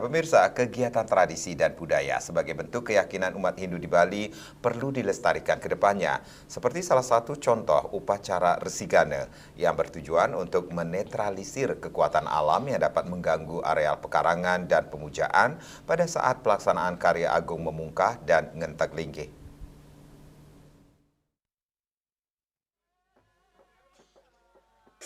Pemirsa, kegiatan tradisi dan budaya sebagai bentuk keyakinan umat Hindu di Bali perlu dilestarikan ke depannya, seperti salah satu contoh upacara Resigana yang bertujuan untuk menetralisir kekuatan alam yang dapat mengganggu areal pekarangan dan pemujaan pada saat pelaksanaan karya agung memungkah dan ngentek linggih.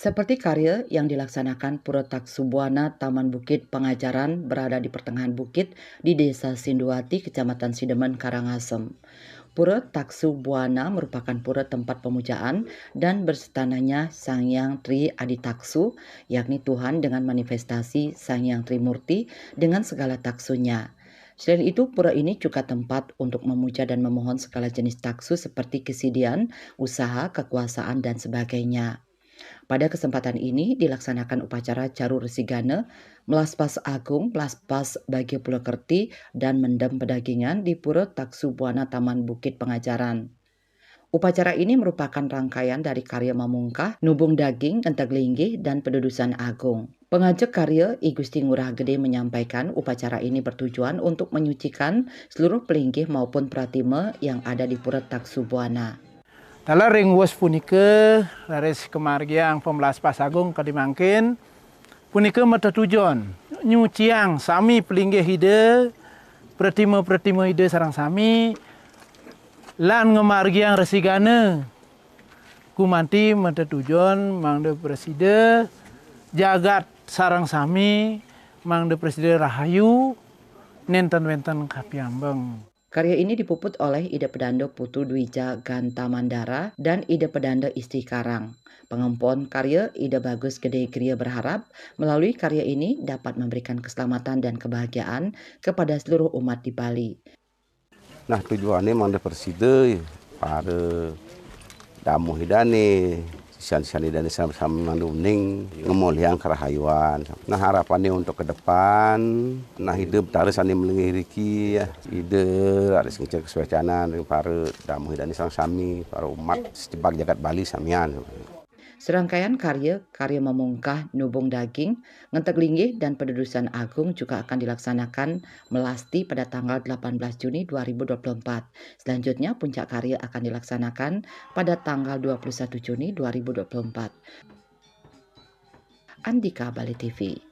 Seperti karya yang dilaksanakan Pura Taksubuana Taman Bukit Pengajaran berada di pertengahan bukit di Desa Sinduati, Kecamatan Sidemen, Karangasem. Pura Taksubuana merupakan pura tempat pemujaan dan bersetananya Sang Hyang Tri Aditaksu, yakni Tuhan dengan manifestasi Sang Hyang Trimurti dengan segala taksunya. Selain itu, pura ini juga tempat untuk memuja dan memohon segala jenis taksu seperti kesidian, usaha, kekuasaan, dan sebagainya. Pada kesempatan ini dilaksanakan upacara Caru Resigana, Melaspas Agung, Melaspas bagi Pulokerti, dan Mendem Pedagingan di Pura Taksubuana Taman Bukit Pengajaran. Upacara ini merupakan rangkaian dari karya Mamungkah, Nubung Daging, Entek Linggih, dan Pedudusan Agung. Pengajak karya I Gusti Ngurah Gede menyampaikan upacara ini bertujuan untuk menyucikan seluruh pelinggih maupun pratime yang ada di Pura Taksubuana. Dalam ring was punika dari kemargiang Pembelas Pasagung kadimangkin punika mata tujuan nyuciang sami pelinggih ide pratima ide sarang sami lan ngemargiang Resigana kumanti mata tujuan mangde preside jagat sarang sami mangde preside rahayu nenten-wenten kapiambeng. Karya ini dipuput oleh Ida Pedando Putu Dwija Ganta Mandara dan Ida Pedando Istri Karang. Pengempon karya Ida Bagus Gede Gria berharap melalui karya ini dapat memberikan keselamatan dan kebahagiaan kepada seluruh umat di Bali. Nah tujuannya mangda persida para damu hidane sian-sian hidane sama-sama manduning ngemuliang kerahayuan. Nah harapannya untuk ke depan nah hidup taris ane melingiriki ya ide ada ngecek kesuacanan para damu hidane sami para umat sejebak jagat Bali samian. Serangkaian karya Mamungkah, Nubung Daging, Ngentek Linggih, dan Pedudusan Agung juga akan dilaksanakan melasti pada tanggal 18 Juni 2024. Selanjutnya puncak karya akan dilaksanakan pada tanggal 21 Juni 2024. Andika, Bali TV.